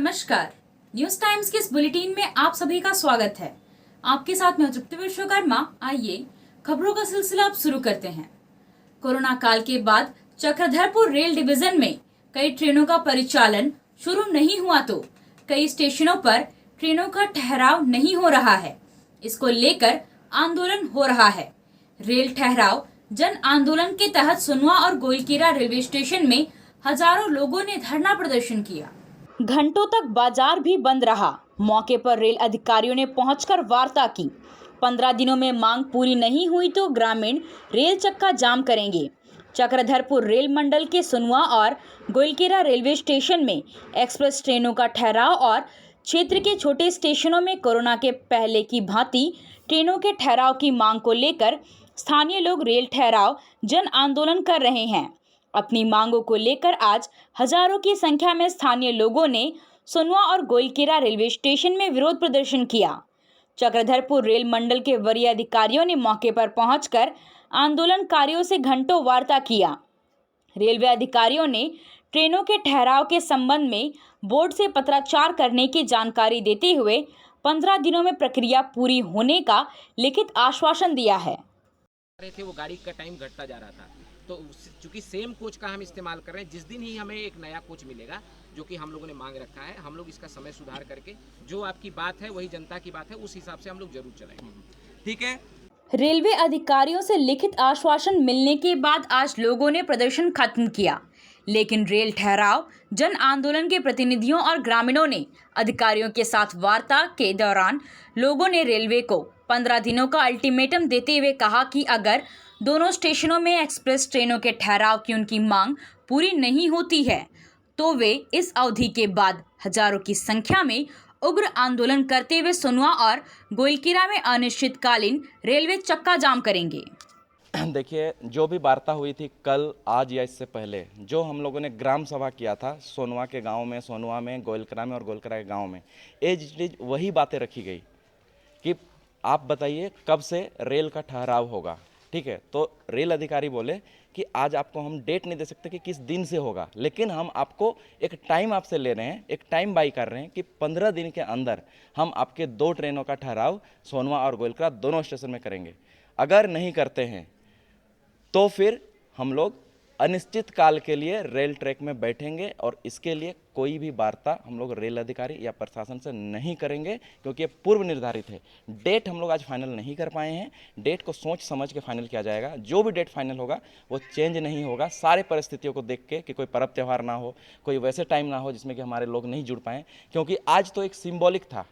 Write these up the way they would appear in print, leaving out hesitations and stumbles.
नमस्कार। News times के इस बुलेटिन में आप सभी का स्वागत है। आपके साथ मैं तृप्ति विश्वकर्मा। आइए खबरों का सिलसिला अब शुरू करते हैं। कोरोना काल के बाद चक्रधरपुर रेल डिवीजन में कई ट्रेनों का परिचालन शुरू नहीं हुआ तो कई स्टेशनों पर ट्रेनों का ठहराव नहीं हो रहा है। इसको लेकर आंदोलन हो रहा है। रेल ठहराव जन आंदोलन के तहत सुनवा और गोइलकेरा रेलवे स्टेशन में हजारों लोगों ने धरना प्रदर्शन किया। घंटों तक बाजार भी बंद रहा। मौके पर रेल अधिकारियों ने पहुंचकर वार्ता की। 15 दिनों में मांग पूरी नहीं हुई तो ग्रामीण रेल चक्का जाम करेंगे। चक्रधरपुर रेल मंडल के सुनवा और गोइलकेरा रेलवे स्टेशन में एक्सप्रेस ट्रेनों का ठहराव और क्षेत्र के छोटे स्टेशनों में कोरोना के पहले की भांति ट्रेनों के ठहराव की मांग को लेकर स्थानीय लोग रेल ठहराव जन आंदोलन कर रहे हैं। अपनी मांगों को लेकर आज हजारों की संख्या में स्थानीय लोगों ने सुनवा और गोइलकेरा रेलवे स्टेशन में विरोध प्रदर्शन किया। चक्रधरपुर रेल मंडल के वरीय अधिकारियों ने मौके पर पहुंचकर आंदोलनकारियों से घंटों वार्ता किया। रेलवे अधिकारियों ने ट्रेनों के ठहराव के संबंध में बोर्ड से पत्राचार करने की जानकारी देते हुए 15 दिनों में प्रक्रिया पूरी होने का लिखित आश्वासन दिया है। थे वो गाड़ी का टाइम घटता जा रहा था, तो चूंकि सेम कोच का हम इस्तेमाल कर रहे हैं, जिस दिन ही हमें एक नया कोच मिलेगा जो कि हम लोगों ने मांग रखा है, हम लोग इसका समय सुधार करके जो आपकी बात है वही जनता की बात है, उस हिसाब से हम लोग जरूर चलाएंगे। ठीक है। रेलवे अधिकारियों से लिखित आश्वासन मिलने के बाद आज लोगों ने प्रदर्शन खत्म किया, लेकिन रेल ठहराव जन आंदोलन के प्रतिनिधियों और ग्रामीणों ने अधिकारियों के साथ वार्ता के दौरान लोगों ने रेलवे को 15 दिनों का अल्टीमेटम देते हुए कहा कि अगर दोनों स्टेशनों में एक्सप्रेस ट्रेनों के ठहराव की उनकी मांग पूरी नहीं होती है तो वे इस अवधि के बाद हजारों की संख्या में उग्र आंदोलन करते हुए सुनवा और गोइलकेरा में अनिश्चितकालीन रेलवे चक्का जाम करेंगे। देखिए, जो भी वार्ता हुई थी कल, आज या इससे पहले जो हम लोगों ने ग्राम सभा किया था सोनवा के गांव में, सोनवा में, गोइलकेरा में और गोइलकेरा के गांव में, एज वही बातें रखी गई कि आप बताइए कब से रेल का ठहराव होगा। ठीक है, तो रेल अधिकारी बोले कि आज आपको हम डेट नहीं दे सकते कि किस दिन से होगा, लेकिन हम आपको एक टाइम आपसे ले रहे हैं, एक टाइम बाई कर रहे हैं कि 15 दिन के अंदर हम आपके 2 ट्रेनों का ठहराव सोनवा और गोइलकेरा दोनों स्टेशन में करेंगे। अगर नहीं करते हैं तो फिर हम लोग अनिश्चित काल के लिए रेल ट्रैक में बैठेंगे और इसके लिए कोई भी वार्ता हम लोग रेल अधिकारी या प्रशासन से नहीं करेंगे, क्योंकि ये पूर्व निर्धारित है। डेट हम लोग आज फाइनल नहीं कर पाए हैं। डेट को सोच समझ के फाइनल किया जाएगा। जो भी डेट फाइनल होगा वो चेंज नहीं होगा, सारे परिस्थितियों को देख के कि कोई पर्व त्यौहार ना हो, कोई वैसे टाइम ना हो जिसमें कि हमारे लोग नहीं जुड़ पाएँ, क्योंकि आज तो एक सिम्बॉलिक था।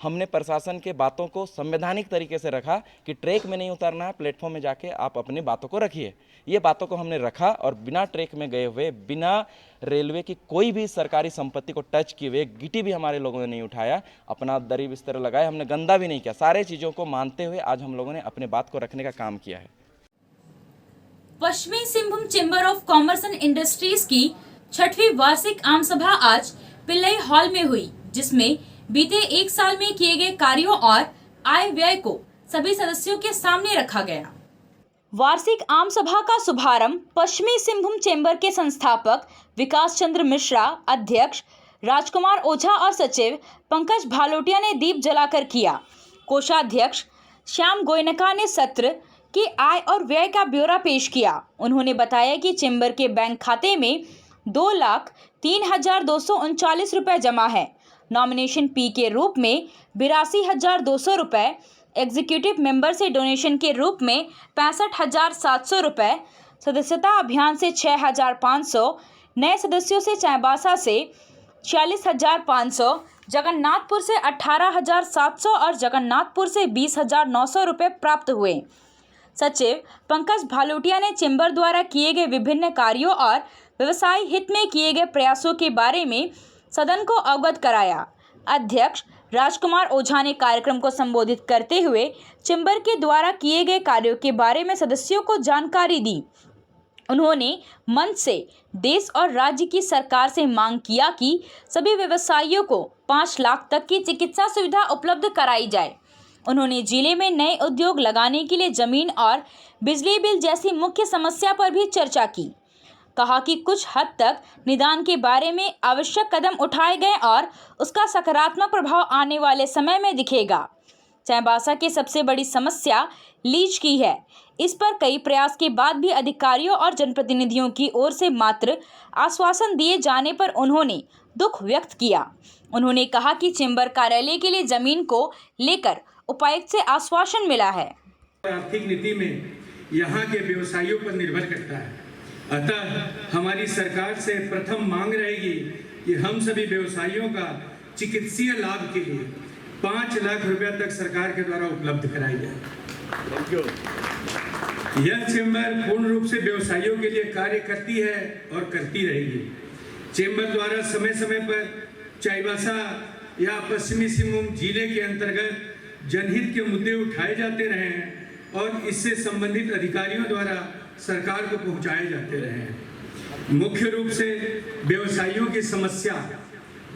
हमने प्रशासन के बातों को संवैधानिक तरीके से रखा कि ट्रैक में नहीं उतरना है, प्लेटफॉर्म में जाके आप अपनी बातों को रखिए। ये बातों को हमने रखा और बिना ट्रैक में गए हुए, बिना रेलवे की कोई भी सरकारी संपत्ति को टच किए हुए गिटी भी हमारे लोगों ने नहीं उठाया, अपना दरी बिस्तर लगाए, हमने गंदा भी नहीं किया। सारे चीज़ों को मानते हुए आज हम लोगों ने अपने बात को रखने का काम किया है। पश्चिमी Singhbhum chamber of commerce and industries की 6वीं वार्षिक आम सभा आज पिल्लई हॉल में हुई, जिसमें बीते 1 साल में किए गए कार्यों और आय व्यय को सभी सदस्यों के सामने रखा गया। वार्षिक आम सभा का शुभारंभ पश्चिमी सिंहभूम चेंबर के संस्थापक विकास चंद्र मिश्रा, अध्यक्ष राजकुमार ओझा और सचिव पंकज भालोटिया ने दीप जलाकर किया। कोषाध्यक्ष श्याम गोयनका ने सत्र के आय और व्यय का ब्यौरा पेश किया। उन्होंने बताया कि चेंबर के बैंक खाते में 2,03,239 रुपए जमा है। नॉमिनेशन फी के रूप में 82,200 रुपए, एग्जीक्यूटिव मेंबर से डोनेशन के रूप में 65,700 रुपए, सदस्यता अभियान से 6,500, नए सदस्यों से चाईबासा से 46,500, जगन्नाथपुर से 18,700 और जगन्नाथपुर से 20,900 रुपए प्राप्त हुए। सचिव पंकज भालोटिया ने चेंबर द्वारा किए गए विभिन्न कार्यों और व्यवसाय हित में किए गए प्रयासों के बारे में सदन को अवगत कराया। अध्यक्ष राजकुमार ओझा ने कार्यक्रम को संबोधित करते हुए चेंबर के द्वारा किए गए कार्यों के बारे में सदस्यों को जानकारी दी। उन्होंने मंच से देश और राज्य की सरकार से मांग किया कि सभी व्यवसायियों को 5 लाख तक की चिकित्सा सुविधा उपलब्ध कराई जाए। उन्होंने जिले में नए उद्योग लगाने के लिए जमीन और बिजली बिल जैसी मुख्य समस्या पर भी चर्चा की। कहा कि कुछ हद तक निदान के बारे में आवश्यक कदम उठाए गए और उसका सकारात्मक प्रभाव आने वाले समय में दिखेगा। चाईबासा की सबसे बड़ी समस्या लीच की है। इस पर कई प्रयास के बाद भी अधिकारियों और जनप्रतिनिधियों की ओर से मात्र आश्वासन दिए जाने पर उन्होंने दुख व्यक्त किया। उन्होंने कहा कि चेंबर कार्यालय के लिए जमीन को लेकर उपायुक्त से आश्वासन मिला है। आर्थिक नीति में यहाँ के व्यवसायियों पर निर्भर करता है। अतः हमारी सरकार से प्रथम मांग रहेगी कि हम सभी व्यवसायियों का चिकित्सीय लाभ के लिए 5 लाख रुपया तक सरकार के द्वारा उपलब्ध कराई जाए। यह चेंबर पूर्ण रूप से व्यवसायियों के लिए कार्य करती है और करती रहेगी। चेंबर द्वारा समय समय पर चाईबासा या पश्चिमी सिंहभूम जिले के अंतर्गत जनहित के मुद्दे उठाए जाते रहे हैं और इससे संबंधित अधिकारियों द्वारा सरकार को पहुंचाए जाते रहे हैं। मुख्य रूप से व्यवसायियों की समस्या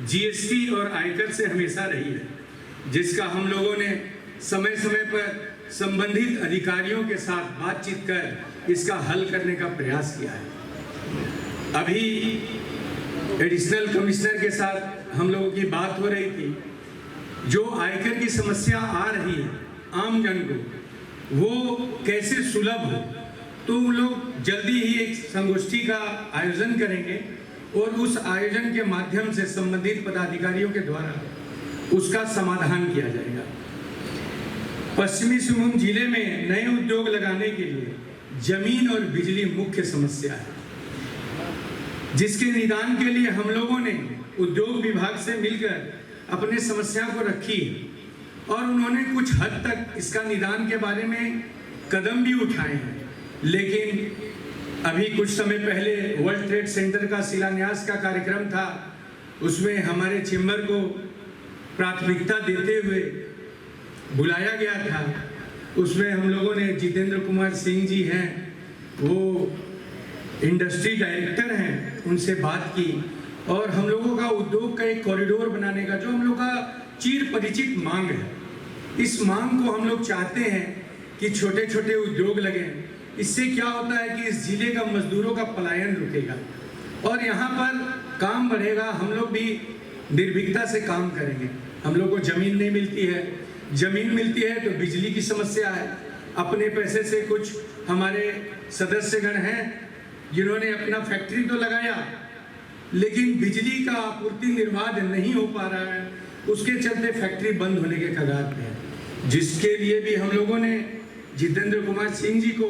जीएसटी और आयकर से हमेशा रही है, जिसका हम लोगों ने समय समय पर संबंधित अधिकारियों के साथ बातचीत कर इसका हल करने का प्रयास किया है। अभी एडिशनल कमिश्नर के साथ हम लोगों की बात हो रही थी। जो आयकर की समस्या आ रही है आम जन को, वो कैसे सुलभ हो, तो वो लोग जल्दी ही एक संगोष्ठी का आयोजन करेंगे और उस आयोजन के माध्यम से संबंधित पदाधिकारियों के द्वारा उसका समाधान किया जाएगा। पश्चिमी सिंहभूम जिले में नए उद्योग लगाने के लिए जमीन और बिजली मुख्य समस्या है, जिसके निदान के लिए हम लोगों ने उद्योग विभाग से मिलकर अपने समस्या को रखी है और उन्होंने कुछ हद तक इसका निदान के बारे में कदम भी उठाए हैं। लेकिन अभी कुछ समय पहले वर्ल्ड ट्रेड सेंटर का शिलान्यास का कार्यक्रम था, उसमें हमारे चेंबर को प्राथमिकता देते हुए बुलाया गया था। उसमें हम लोगों ने जितेंद्र कुमार सिंह जी हैं, वो इंडस्ट्री डायरेक्टर हैं, उनसे बात की और हम लोगों का उद्योग का एक कॉरिडोर बनाने का जो हम लोग का चिर परिचित मांग है, इस मांग को हम लोग चाहते हैं कि छोटे छोटे उद्योग लगें। इससे क्या होता है कि इस जिले का मजदूरों का पलायन रुकेगा और यहाँ पर काम बढ़ेगा। हम लोग भी निर्भीकता से काम करेंगे। हम लोग को जमीन नहीं मिलती है, जमीन मिलती है तो बिजली की समस्या है। अपने पैसे से कुछ हमारे सदस्यगण हैं जिन्होंने अपना फैक्ट्री तो लगाया, लेकिन बिजली का आपूर्ति निर्बाध नहीं हो पा रहा है, उसके चलते फैक्ट्री बंद होने के कगार पे है, जिसके लिए भी हम लोगों ने जितेंद्र कुमार सिंह जी को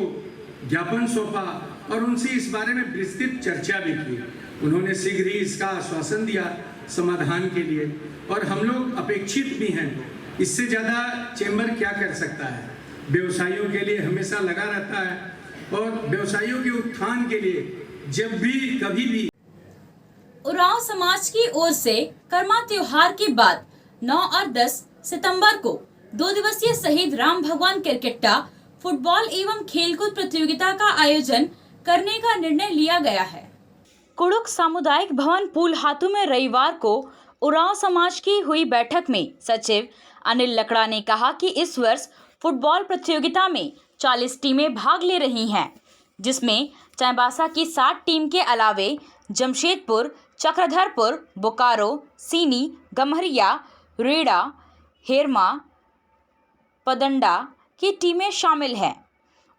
ज्ञापन सौंपा और उनसे इस बारे में विस्तृत चर्चा भी की। उन्होंने शीघ्र ही इसका आश्वासन दिया समाधान के लिए और हम लोग अपेक्षित भी हैं। इससे ज़्यादा चेंबर क्या कर सकता है, व्यवसायियों के लिए हमेशा लगा रहता है और व्यवसायियों के उत्थान के लिए जब भी कभी भी। उरांव समाज की ओर से कर्मा त्योहार के बाद 9 और 10 सितंबर को 2 दिवसीय शहीद राम भगवान किरकेट्टा फुटबॉल एवं खेलकूद प्रतियोगिता का आयोजन करने का निर्णय लिया गया है। कुड़ुक सामुदायिक भवन पुलहातू में रविवार को उरांव समाज की हुई बैठक में सचिव अनिल लकड़ा ने कहा कि इस वर्ष फुटबॉल प्रतियोगिता में 40 टीमें भाग ले रही हैं, जिसमें चाईबासा की 60 टीम के अलावे जमशेदपुर, चक्रधरपुर, बोकारो, सीनी, गम्हरिया, रेड़ा, हेरमा, पदंडा की टीमें शामिल हैं।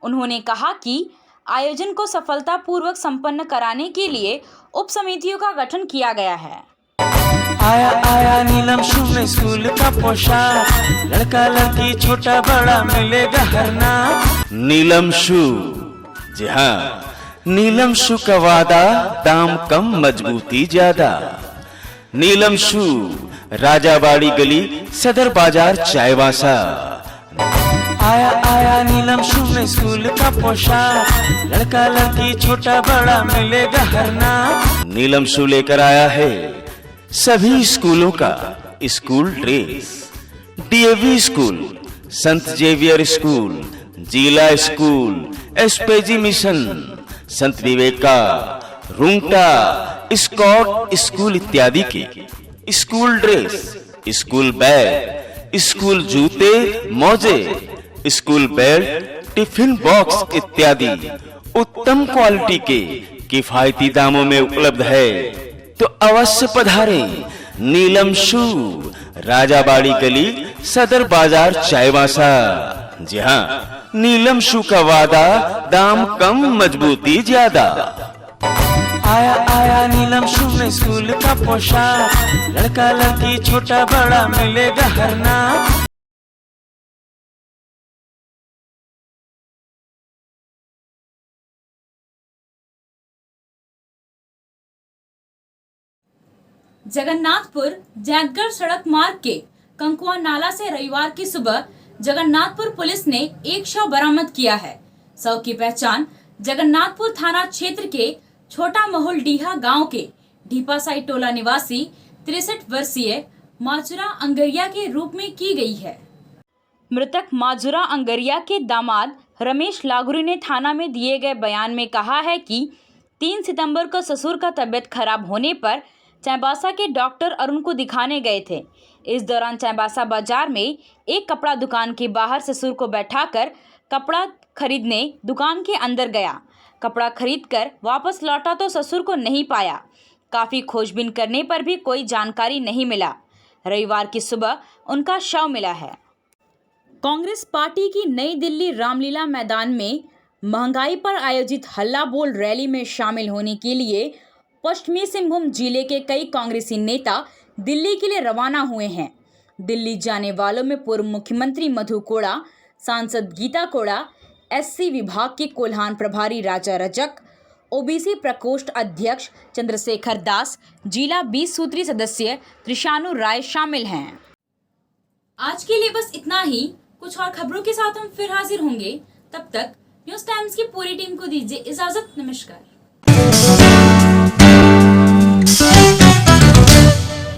उन्होंने कहा कि आयोजन को सफलतापूर्वक संपन्न कराने के लिए उप समितियों का गठन किया गया है। आया आया नीलम शू में स्कूल का पोशाक, लड़का लड़की छोटा बड़ा मिलेगा हर नाम। नीलम शू, जी हाँ, नीलम शू का वादा, दाम कम मजबूती ज्यादा। नीलम शू, राजाबाड़ी गली, सदर बाजार, चाईबासा। आया आया नीलम शू में स्कूल का पोशाक, लड़का लड़की छोटा बड़ा मिलेगा हर नाम। नीलम शू लेकर आया है सभी स्कूलों का स्कूल ड्रेस। डीएवी स्कूल, संत जेवियर स्कूल, जिला स्कूल, एसपीजी मिशन, संत विवेका, रुंगटा, स्कॉट स्कूल इत्यादि के school dress, school bag, school जूते, मोजे, स्कूल बेल्ट, टिफिन बॉक्स इत्यादि उत्तम क्वालिटी के किफायती दामों में उपलब्ध है तो अवश्य पधारें। नीलम शू, राजाबाड़ी गली, सदर बाजार, चाईबासा। जी हाँ, नीलम शू का वादा, दाम कम, मजबूती ज्यादा। आया आया नीलम शू में स्कूल का पोशाक, लड़का लड़की छोटा बड़ा मिलेगा हर नाम। जगन्नाथपुर जैतगढ़ सड़क मार्ग के कंकुआ नाला से रविवार की सुबह जगन्नाथपुर पुलिस ने एक शव बरामद किया है। शव की पहचान जगन्नाथपुर थाना क्षेत्र के छोटा महुलडीहा गांव के ढीपासाई टोला निवासी 63 वर्षीय माजुरा अंगरिया के रूप में की गई है। मृतक माजुरा अंगरिया के दामाद रमेश लागुरी ने थाना में दिए गए बयान में कहा है कि 3 सितंबर को ससुर का तबीयत खराब होने पर चाईबासा के डॉक्टर अरुण को दिखाने गए थे। इस दौरान चाईबासा बाजार में एक कपड़ा दुकान के बाहर ससुर को बैठाकर कपड़ा खरीदने दुकान के अंदर गया। कपड़ा खरीदकर वापस लौटा तो ससुर को नहीं पाया। काफ़ी खोजबीन करने पर भी कोई जानकारी नहीं मिला। रविवार की सुबह उनका शव मिला है। कांग्रेस पार्टी की नई दिल्ली रामलीला मैदान में महंगाई पर आयोजित हल्ला बोल रैली में शामिल होने के लिए पश्चिमी सिंहभूम जिले के कई कांग्रेसी नेता दिल्ली के लिए रवाना हुए हैं। दिल्ली जाने वालों में पूर्व मुख्यमंत्री मधु कोड़ा, सांसद गीता कोड़ा, एससी विभाग के कोल्हान प्रभारी राजा रजक, ओबीसी प्रकोष्ठ अध्यक्ष चंद्रशेखर दास, जिला 20 सूत्री सदस्य त्रिशानु राय शामिल हैं। आज के लिए बस इतना ही। कुछ और खबरों के साथ हम फिर हाजिर होंगे। तब तक न्यूज़ टाइम्स की पूरी टीम को दीजिए इजाजत। नमस्कार।